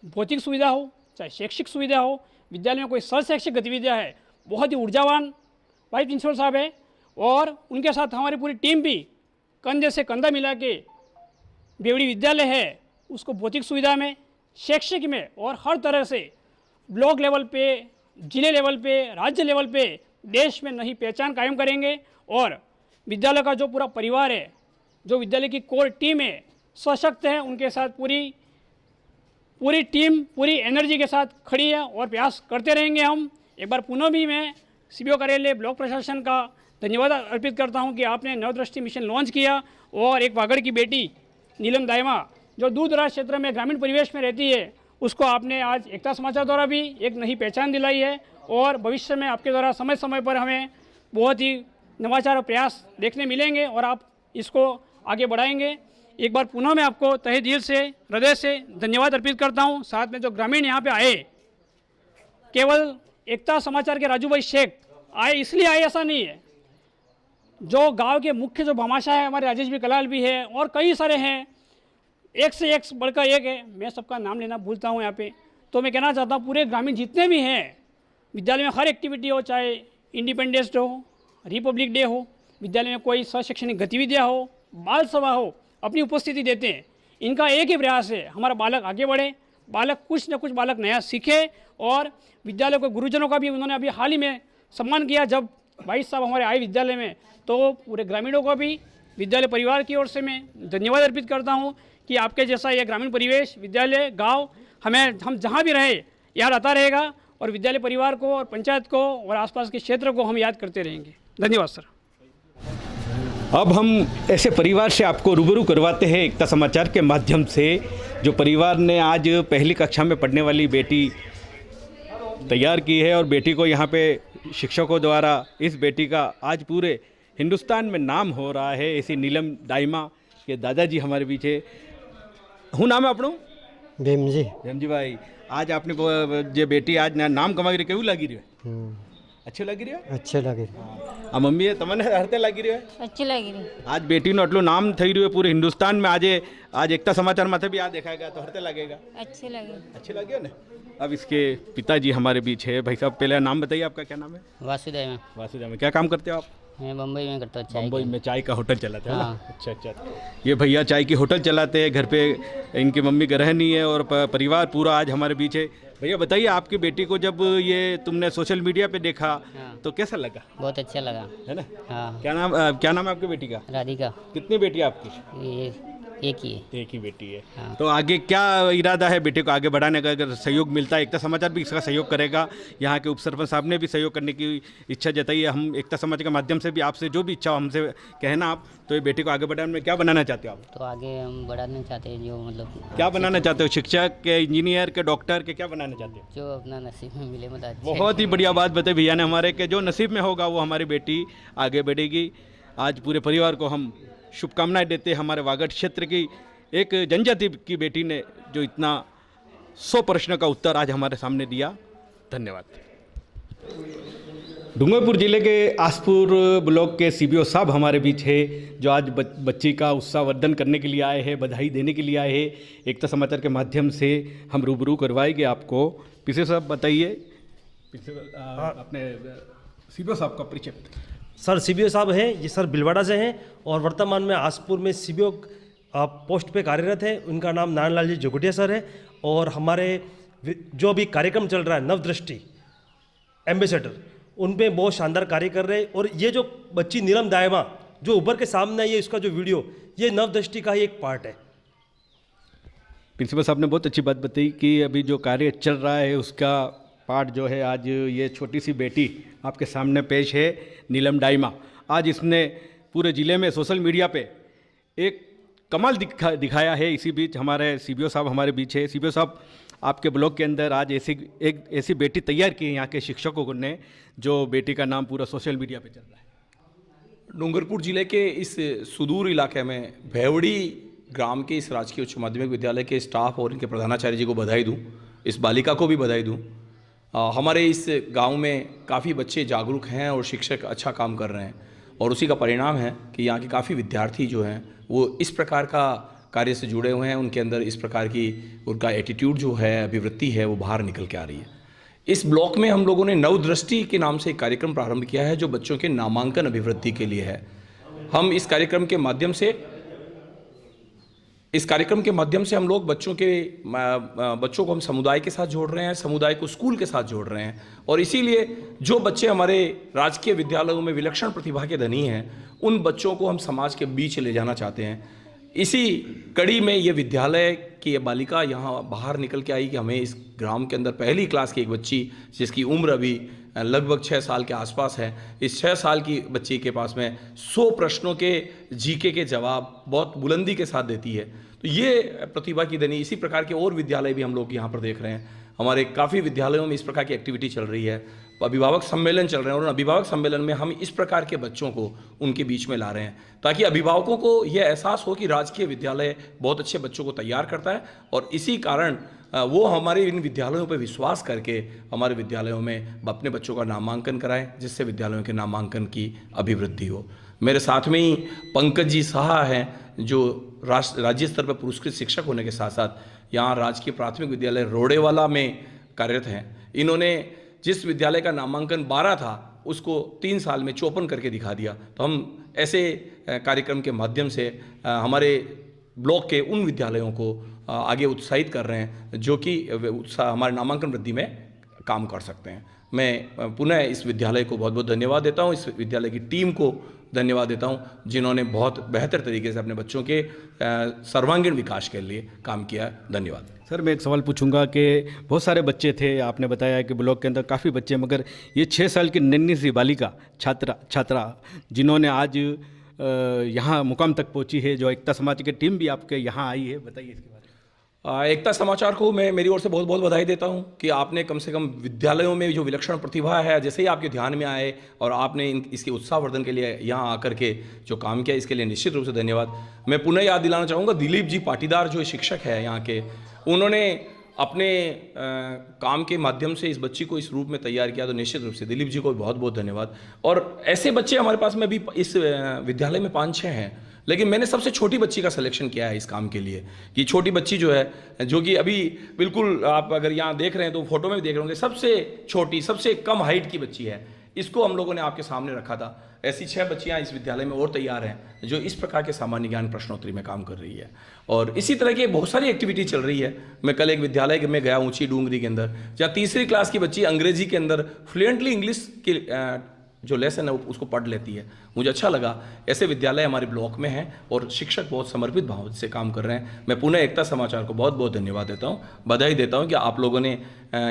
भौतिक सुविधा हो चाहे शैक्षिक सुविधा हो, विद्यालय में कोई सह शैक्षिक गतिविधियाँ है, बहुत ही ऊर्जावान वाइस प्रिंसिपल साहब है, और उनके साथ हमारी पूरी टीम भी कंधे से कंधा मिला के बेवड़ी विद्यालय है उसको भौतिक सुविधा में, शैक्षिक में और हर तरह से ब्लॉक लेवल पे, जिले लेवल पे, राज्य लेवल पे देश में नई पहचान कायम करेंगे। और विद्यालय का जो पूरा परिवार है, जो विद्यालय की कोर टीम है, सशक्त है, उनके साथ पूरी टीम पूरी एनर्जी के साथ खड़ी है और प्रयास करते रहेंगे हम। एक बार पुनः भी मैं सीबीओ कार्यालय ब्लॉक प्रशासन का धन्यवाद अर्पित करता हूं कि आपने नवदृष्टि मिशन लॉन्च किया, और एक वागड़ की बेटी नीलम दाइमा जो दूर दराज क्षेत्र में ग्रामीण परिवेश में रहती है, उसको आपने आज एकता समाचार द्वारा भी एक नई पहचान दिलाई है। और भविष्य में आपके द्वारा समय समय पर हमें बहुत ही नवाचार और प्रयास देखने मिलेंगे और आप इसको आगे बढ़ाएंगे। एक बार पुनः मैं आपको तहे दिल से, हृदय से धन्यवाद अर्पित करता हूं। साथ में जो ग्रामीण यहाँ पे आए, केवल एकता समाचार के राजू भाई शेख आए इसलिए आए ऐसा नहीं है, जो गांव के मुख्य जो भामाशाह है हमारे राजेश भी कलाल भी है और कई सारे हैं, एक से एक बढ़कर एक है, मैं सबका नाम लेना भूलता हूँ यहाँ पे। तो मैं कहना चाहता हूँ पूरे ग्रामीण जितने भी हैं, विद्यालय में हर एक्टिविटी हो, चाहे इंडिपेंडेंस डे हो, रिपब्लिक डे हो, विद्यालय में कोई शैक्षणिक गतिविधियाँ हो, बाल सभा हो, अपनी उपस्थिति देते हैं। इनका एक ही प्रयास है, हमारा बालक आगे बढ़े, बालक कुछ न कुछ बालक नया सीखे। और विद्यालय को गुरुजनों का भी उन्होंने अभी हाल ही में सम्मान किया, जब भाई साहब हमारे आए विद्यालय में, तो पूरे ग्रामीणों को भी विद्यालय परिवार की ओर से मैं धन्यवाद अर्पित करता हूँ कि आपके जैसा ये ग्रामीण परिवेश, विद्यालय, गांव हम जहाँ भी रहे याद आता रहेगा, और विद्यालय परिवार को और पंचायत को और आसपास के क्षेत्र को हम याद करते रहेंगे। धन्यवाद सर। अब हम ऐसे परिवार से आपको रूबरू करवाते हैं एकता समाचार के माध्यम से, जो परिवार ने आज पहली कक्षा में पढ़ने वाली बेटी तैयार की है, और बेटी को यहाँ पे शिक्षकों द्वारा इस बेटी का आज पूरे हिंदुस्तान में नाम हो रहा है। ऐसी नीलम दाइमा के दादाजी हमारे बीच है। हूँ नाम है अपनो भीमजी भाई, आज आपने जो बेटी आज नाम कमा रही, केवी लगी रही है? अच्छे लगी रही है? अच्छे लगी रही। आ मम्मी તમને હરતે લાગી રહ્યો है? अच्छी लगी रही। आज बेटी नो આટલું નામ થઈ રહ્યું है पूरे हिंदुस्तान में। आज एकता समाचार माथे भी आ देखाएगा तो हरते लगेगा। अच्छे लगे ना। अब इसके पिताजी हमारे बीच है। भाई साहब पहले नाम बताइए, आपका क्या नाम है? वासुदेव में क्या काम करते हो आप? मैं बम्बई में करता हूँ। बम्बई में चाय का होटल चलाते हैं। हाँ। अच्छा। ये भैया चाय की होटल चलाते हैं, घर पे इनकी मम्मी गृहिणी है और परिवार पूरा आज हमारे बीच है। भैया बताइए, आपकी बेटी को जब ये तुमने सोशल मीडिया पे देखा तो कैसा लगा? बहुत अच्छा लगा, है ना? हाँ। क्या नाम है आपकी बेटी का? राधिका। कितनी बेटी है आपकी? एक ही बेटी है। हाँ। तो आगे क्या इरादा है बेटे को आगे बढ़ाने का? अगर सहयोग मिलता है, एकता समाचार भी इसका सहयोग करेगा। यहाँ के उप सरपंच साहब ने भी सहयोग करने की इच्छा जताई है। हम एकता समाचार के माध्यम से भी आपसे जो भी इच्छा हो हमसे कहना आप। तो ये बेटे को आगे बढ़ाने में क्या बनाना चाहते हो आप? तो आगे हम बढ़ाना चाहते हैं, जो मतलब क्या बनाना चाहते हो? शिक्षक के, इंजीनियर के, डॉक्टर के, क्या बनाना चाहते हो? जो अपना नसीब में मिले मतलब। बहुत ही बढ़िया बात बताई भैया ने हमारे, के जो नसीब में होगा वो हमारी बेटी आगे बढ़ेगी। आज पूरे परिवार को हम शुभकामनाएं देते हैं। हमारे वागड़ क्षेत्र की एक जनजाति की बेटी ने जो इतना 100 प्रश्न का उत्तर आज हमारे सामने दिया। धन्यवाद। डूंगरपुर जिले के आसपुर ब्लॉक के सीबीओ साहब हमारे बीच है, जो आज बच्ची का उत्साहवर्धन करने के लिए आए हैं, बधाई देने के लिए आए हैं। एकता समाचार के माध्यम से हम रूबरू करवाएंगे आपको। पीछे साहब बताइए, अपने सीबीओ साहब का परिचय। सर सीबीओ साहब हैं, ये सर भिलवाड़ा से हैं और वर्तमान में आसपुर में सीबीओ पोस्ट पे कार्यरत है। उनका नाम नारायणलाल जी जोगटिया सर है। और हमारे जो भी कार्यक्रम चल रहा है नवदृष्टि एम्बेसडर, उन पे बहुत शानदार कार्य कर रहे हैं। और ये जो बच्ची नीलम दाइमा जो उभर के सामने आई है, इसका जो वीडियो, ये नवदृष्टि का ही एक पार्ट है। प्रिंसिपल साहब ने बहुत अच्छी बात बताई कि अभी जो कार्य चल रहा है उसका पार्ट जो है, आज ये छोटी सी बेटी आपके सामने पेश है, नीलम दाइमा। आज इसने पूरे ज़िले में सोशल मीडिया पे एक कमाल दिखाया है। इसी बीच हमारे सीबीओ साहब हमारे बीच है। सीबीओ साहब, आपके ब्लॉक के अंदर आज ऐसी बेटी तैयार की है यहाँ के शिक्षकों ने, जो बेटी का नाम पूरा सोशल मीडिया पे चल रहा है। डूंगरपुर ज़िले के इस सुदूर इलाके में भेवड़ी ग्राम के इस राजकीय उच्च माध्यमिक विद्यालय के स्टाफ और इनके प्रधानाचार्य जी को बधाई दूं, इस बालिका को भी बधाई दूं। हमारे इस गांव में काफ़ी बच्चे जागरूक हैं और शिक्षक अच्छा काम कर रहे हैं, और उसी का परिणाम है कि यहाँ के काफ़ी विद्यार्थी जो हैं वो इस प्रकार का कार्य से जुड़े हुए हैं। उनके अंदर इस प्रकार की उनका एटीट्यूड जो है, अभिवृत्ति है, वो बाहर निकल के आ रही है। इस ब्लॉक में हम लोगों ने नवदृष्टि के नाम से एक कार्यक्रम प्रारंभ किया है, जो बच्चों के नामांकन अभिवृद्धि के लिए है। हम इस कार्यक्रम के माध्यम से हम लोग बच्चों को हम समुदाय के साथ जोड़ रहे हैं, समुदाय को स्कूल के साथ जोड़ रहे हैं। और इसीलिए जो बच्चे हमारे राजकीय विद्यालयों में विलक्षण प्रतिभा के धनी हैं, उन बच्चों को हम समाज के बीच ले जाना चाहते हैं। इसी कड़ी में ये विद्यालय की ये बालिका यहाँ बाहर निकल के आई कि हमें इस ग्राम के अंदर पहली क्लास की एक बच्ची, जिसकी उम्र अभी लगभग 6 साल के आसपास है, इस 6 साल की बच्ची के पास में 100 प्रश्नों के जीके के जवाब बहुत बुलंदी के साथ देती है। तो ये प्रतिभा की धनी, इसी प्रकार के और विद्यालय भी हम लोग यहाँ पर देख रहे हैं। हमारे काफ़ी विद्यालयों में इस प्रकार की एक्टिविटी चल रही है, अभिभावक सम्मेलन चल रहे हैं, और अभिभावक सम्मेलन में हम इस प्रकार के बच्चों को उनके बीच में ला रहे हैं, ताकि अभिभावकों को यह एहसास हो कि राजकीय विद्यालय बहुत अच्छे बच्चों को तैयार करता है, और इसी कारण वो हमारे इन विद्यालयों पर विश्वास करके हमारे विद्यालयों में अपने बच्चों का नामांकन कराएं, जिससे विद्यालयों के नामांकन की अभिवृद्धि हो। मेरे साथ में ही पंकज जी साहा हैं, जो राज्य स्तर पर पुरस्कृत शिक्षक होने के साथ साथ यहाँ राजकीय प्राथमिक विद्यालय रोडेवाला में कार्यरत हैं। इन्होंने जिस विद्यालय का नामांकन 12 था, उसको 3 साल में 54 करके दिखा दिया। तो हम ऐसे कार्यक्रम के माध्यम से हमारे ब्लॉक के उन विद्यालयों को आगे उत्साहित कर रहे हैं, जो कि हमारे नामांकन वृद्धि में काम कर सकते हैं। मैं पुनः इस विद्यालय को बहुत बहुत धन्यवाद देता हूँ, इस विद्यालय की टीम को धन्यवाद देता हूँ, जिन्होंने बहुत बेहतर तरीके से अपने बच्चों के सर्वांगीण विकास के लिए काम किया। धन्यवाद। सर, मैं एक सवाल पूछूंगा कि बहुत सारे बच्चे थे, आपने बताया कि ब्लॉक के अंदर काफ़ी बच्चे, मगर ये 6 साल की नन्ही सी बालिका छात्रा जिन्होंने आज यहाँ मुकाम तक पहुँची है, जो एकता समाज की टीम भी आपके यहाँ आई है, बताइए इसके बारे में। एकता समाचार को मैं मेरी ओर से बहुत बहुत बधाई देता हूं कि आपने कम से कम विद्यालयों में जो विलक्षण प्रतिभा है, जैसे ही आपके ध्यान में आए और आपने इसके उत्साहवर्धन के लिए यहाँ आकर के जो काम किया, इसके लिए निश्चित रूप से धन्यवाद। मैं पुनः याद दिलाना चाहूँगा, दिलीप जी पाटीदार जो शिक्षक है यहाँ के, उन्होंने अपने काम के माध्यम से इस बच्ची को इस रूप में तैयार किया, तो निश्चित रूप से दिलीप जी को बहुत बहुत धन्यवाद। और ऐसे बच्चे हमारे पास में भी इस विद्यालय में 5-6 हैं, लेकिन मैंने सबसे छोटी बच्ची का सिलेक्शन किया है इस काम के लिए, कि छोटी बच्ची जो है, जो कि अभी बिल्कुल आप अगर यहाँ देख रहे हैं तो फोटो में भी देख रहे होंगे, सबसे छोटी, सबसे कम हाइट की बच्ची है। इसको हम लोगों ने आपके सामने रखा था। ऐसी 6 बच्चियाँ इस विद्यालय में और तैयार हैं, जो इस प्रकार के सामान्य ज्ञान प्रश्नोत्तरी में काम कर रही है। और इसी तरह की बहुत सारी एक्टिविटी चल रही है। मैं कल एक विद्यालय में गया, ऊंची डूंगरी के अंदर, जहाँ 3री क्लास की बच्ची अंग्रेजी के अंदर फ्लुएंटली इंग्लिश की जो लेसन है उसको पढ़ लेती है। मुझे अच्छा लगा। ऐसे विद्यालय हमारे ब्लॉक में हैं और शिक्षक बहुत समर्पित भाव से काम कर रहे हैं। मैं पुनः एकता समाचार को बहुत बहुत धन्यवाद देता हूं, बधाई देता हूं कि आप लोगों ने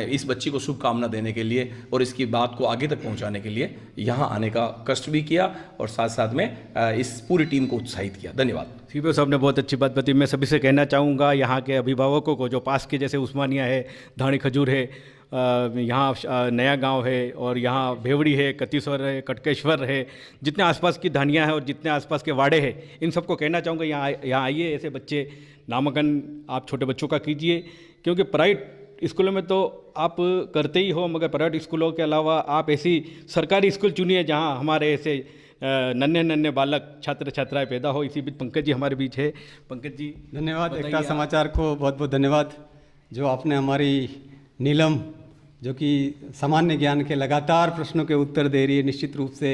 इस बच्ची को शुभकामना देने के लिए और इसकी बात को आगे तक पहुंचाने के लिए यहाँ आने का कष्ट भी किया और साथ साथ में इस पूरी टीम को उत्साहित किया। धन्यवाद। सीबीओ साहब ने बहुत अच्छी बात बताई। मैं सभी से कहना चाहूँगा, यहाँ के अभिभावकों को, जो पास के जैसे उस्मानिया है, धाणी खजूर है, यहाँ नया गांव है, और यहाँ भेवड़ी है, कतीश्वर है, कटकेश्वर है, जितने आसपास की धानियाँ हैं और जितने आसपास के वाड़े हैं, इन सबको कहना चाहूँगा यहाँ आइए। ऐसे बच्चे नामांकन आप छोटे बच्चों का कीजिए, क्योंकि प्राइवेट स्कूलों में तो आप करते ही हो, मगर प्राइवेट स्कूलों के अलावा आप ऐसी सरकारी स्कूल चुनिए जहाँ हमारे ऐसे नन्हे बालक छात्र छात्राएँ पैदा हो। इसी बीच पंकज जी हमारे बीच है। पंकज जी धन्यवाद। एकता समाचार को बहुत बहुत धन्यवाद, जो आपने हमारी नीलम, जो कि सामान्य ज्ञान के लगातार प्रश्नों के उत्तर दे रही है, निश्चित रूप से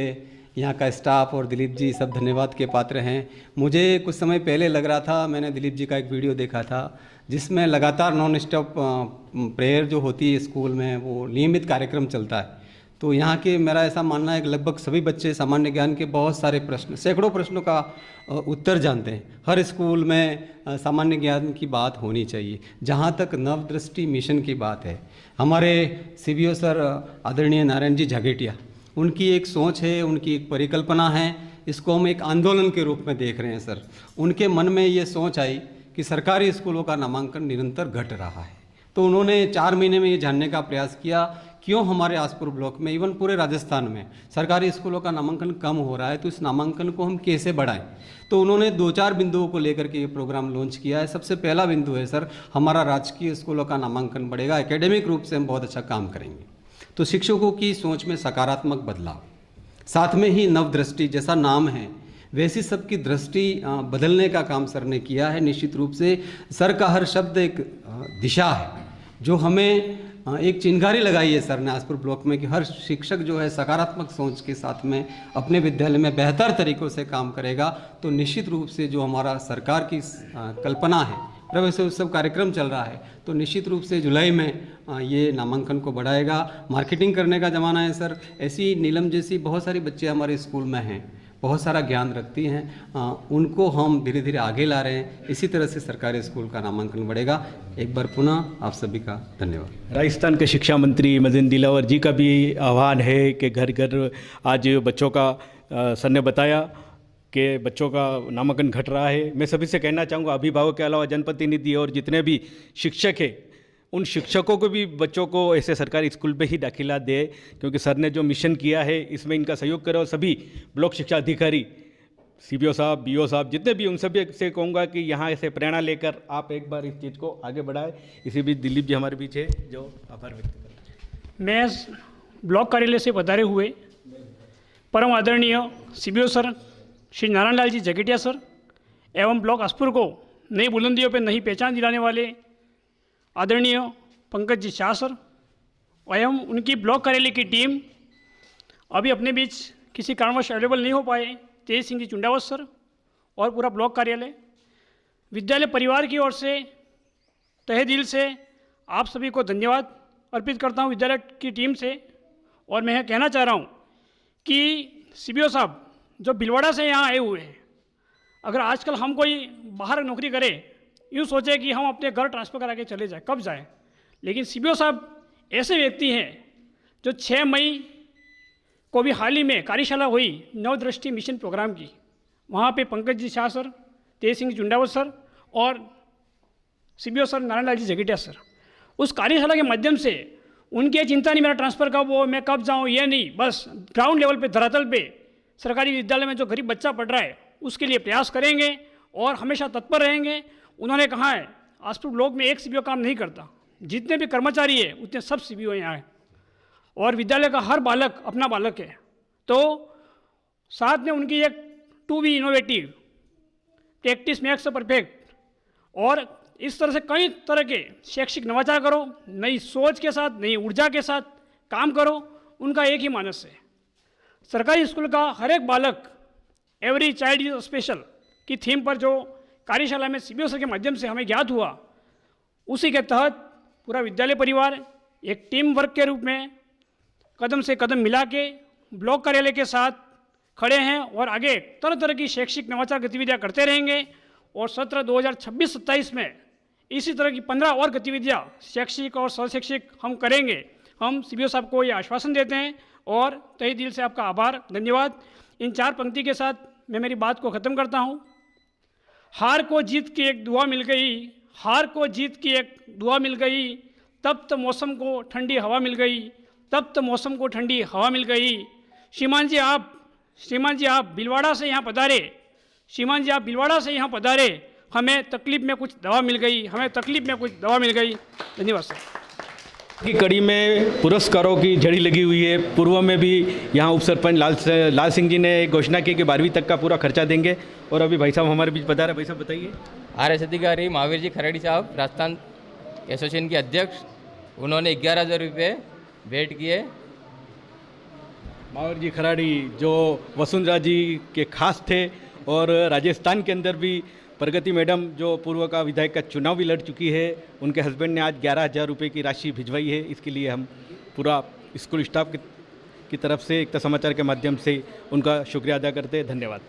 यहाँ का स्टाफ और दिलीप जी सब धन्यवाद के पात्र हैं। मुझे कुछ समय पहले लग रहा था, मैंने दिलीप जी का एक वीडियो देखा था जिसमें लगातार नॉन स्टॉप प्रेयर जो होती है स्कूल में, वो नियमित कार्यक्रम चलता है। तो यहाँ के मेरा ऐसा मानना है कि लगभग सभी बच्चे सामान्य ज्ञान के बहुत सारे प्रश्न, सैकड़ों प्रश्नों का उत्तर जानते हैं। हर स्कूल में सामान्य ज्ञान की बात होनी चाहिए। जहाँ तक नवदृष्टि मिशन की बात है, हमारे सीबीओ सर आदरणीय नारायण जी झागेटिया, उनकी एक सोच है, उनकी एक परिकल्पना है। इसको हम एक आंदोलन के रूप में देख रहे हैं सर। उनके मन में ये सोच आई कि सरकारी स्कूलों का नामांकन निरंतर घट रहा है, तो उन्होंने 4 महीने में ये जानने का प्रयास किया क्यों हमारे आसपुर ब्लॉक में, इवन पूरे राजस्थान में सरकारी स्कूलों का नामांकन कम हो रहा है, तो इस नामांकन को हम कैसे बढ़ाएं। तो उन्होंने 2-4 बिंदुओं को लेकर के ये प्रोग्राम लॉन्च किया है। सबसे पहला बिंदु है सर, हमारा राजकीय स्कूलों का नामांकन बढ़ेगा, एकेडमिक रूप से हम बहुत अच्छा काम करेंगे। तो शिक्षकों की सोच में सकारात्मक बदलाव, साथ में ही नवदृष्टि जैसा नाम है वैसी सबकी दृष्टि बदलने का काम सर ने किया है। निश्चित रूप से सर का हर शब्द एक दिशा है जो हमें एक चिंगारी लगाई है सर ने आसपुर ब्लॉक में कि हर शिक्षक जो है सकारात्मक सोच के साथ में अपने विद्यालय में बेहतर तरीक़ों से काम करेगा। तो निश्चित रूप से जो हमारा सरकार की कल्पना है, प्रवेश उत्सव कार्यक्रम चल रहा है, तो निश्चित रूप से जुलाई में ये नामांकन को बढ़ाएगा। मार्केटिंग करने का ज़माना है सर। ऐसी नीलम जैसी बहुत सारी बच्चे हमारे स्कूल में हैं, बहुत सारा ज्ञान रखती हैं, उनको हम धीरे धीरे आगे ला रहे हैं। इसी तरह से सरकारी स्कूल का नामांकन बढ़ेगा। एक बार पुनः आप सभी का धन्यवाद। राजस्थान के शिक्षा मंत्री मदन दिलावर जी का भी आह्वान है कि घर घर आज बच्चों का सर ने बताया कि बच्चों का नामांकन घट रहा है। मैं सभी से कहना चाहूँगा, अभिभावक के अलावा जनप्रतिनिधि और जितने भी शिक्षक हैं, उन शिक्षकों को भी बच्चों को ऐसे सरकारी स्कूल में ही दाखिला दे, क्योंकि सर ने जो मिशन किया है इसमें इनका सहयोग करें। और सभी ब्लॉक शिक्षा अधिकारी, CBO साहब, BO साहब, जितने भी, उन सभी से कहूँगा कि यहाँ से प्रेरणा लेकर आप एक बार इस चीज़ को आगे बढ़ाएं। इसी बीच दिलीप जी हमारे बीच है जो आभार व्यक्त करें। मैं ब्लॉक कार्यालय से पधारे हुए परम आदरणीय CBO sir Shri Narayan Lal ji जगेटिया sir एवं ब्लॉक आसपुर को नई बुलंदियों पर नई पहचान दिलाने वाले आदरणीय पंकज जी शाह सर एवं उनकी ब्लॉक कार्यालय की टीम, अभी अपने बीच किसी कारणवश अवेलेबल नहीं हो पाए, तेज सिंह जी चुंडावत सर और पूरा ब्लॉक कार्यालय, विद्यालय परिवार की ओर से तहे दिल से आप सभी को धन्यवाद अर्पित करता हूं विद्यालय की टीम से। और मैं कहना चाह रहा हूं कि CBO साहब जो भिलवाड़ा से यहाँ आए हुए हैं, अगर आजकल हम कोई बाहर नौकरी करे, यूँ सोचे कि हम अपने घर ट्रांसफ़र करा के चले जाए, कब जाए, लेकिन CBO साहब ऐसे व्यक्ति हैं जो 6 मई को भी हाल ही में कार्यशाला हुई नवदृष्टि मिशन प्रोग्राम की, वहाँ पे पंकज जी शाह सर, तेज सिंह चुंडावत सर और CBO sir Narayan Lal ji जगेटिया sir, उस कार्यशाला के माध्यम से उनकी चिंता नहीं मेरा ट्रांसफ़र कब हो, मैं कब जाऊँ, ये नहीं, बस ग्राउंड लेवल पे, धरातल पे सरकारी विद्यालय में जो गरीब बच्चा पढ़ रहा है उसके लिए प्रयास करेंगे और हमेशा तत्पर रहेंगे। उन्होंने कहा है आसपुर ब्लॉक में एक CBO काम नहीं करता, जितने भी कर्मचारी है उतने सब CBO यहाँ हैं और विद्यालय का हर बालक अपना बालक है। तो साथ में उनकी एक to be innovative, practice makes perfect, और इस तरह से कई तरह के शैक्षिक नवाचार करो, नई सोच के साथ, नई ऊर्जा के साथ काम करो, उनका एक ही मानस है। सरकारी स्कूल का हर एक बालक, एवरी चाइल्ड इज स्पेशल की थीम पर जो कार्यशाला में CBO सर के माध्यम से हमें ज्ञात हुआ, उसी के तहत पूरा विद्यालय परिवार एक टीम वर्क के रूप में कदम से कदम मिला के ब्लॉक कार्यालय के साथ खड़े हैं और आगे तरह तरह की शैक्षिक नवाचार गतिविधियां करते रहेंगे। और सत्र 2026-27 में इसी तरह की 15 और गतिविधियां शैक्षिक और सहशैक्षिक हम करेंगे। हम CBO साहब को ये आश्वासन देते हैं और तहे दिल से आपका आभार, धन्यवाद। इन 4 पंक्ति के साथ मैं मेरी बात को ख़त्म करता हूँ। हार को जीत की एक दुआ मिल गई, हार को जीत की एक दुआ मिल गई, तब तो मौसम को ठंडी हवा मिल गई, तब तो मौसम को ठंडी हवा मिल गई। श्रीमान जी आप भिलवाड़ा से यहाँ पधारे, श्रीमान जी आप भिलवाड़ा से यहाँ पधारे, हमें तकलीफ में कुछ दवा मिल गई, हमें तकलीफ में कुछ दवा मिल गई। धन्यवाद सर। की कड़ी में पुरस्कारों की झड़ी लगी हुई है। पूर्व में भी यहाँ उप सरपंच लाल सिंह जी ने घोषणा की कि 12वीं तक का पूरा खर्चा देंगे, और अभी भाई साहब हमारे बीच बता रहे। भाई साहब बताइए। RS अधिकारी महावीर जी खराड़ी साहब, राजस्थान एसोसिएशन के अध्यक्ष, उन्होंने 11,000 रुपये भेंट किए। महावीर जी खराड़ी जो वसुंधरा जी के खास थे, और राजस्थान के अंदर भी प्रगति मैडम जो पूर्व का विधायक का चुनाव भी लड़ चुकी है, उनके हस्बैंड ने आज 11,000 रुपये की राशि भिजवाई है। इसके लिए हम पूरा स्कूल स्टाफ की तरफ से एकता समाचार के माध्यम से उनका शुक्रिया अदा करते हैं। धन्यवाद।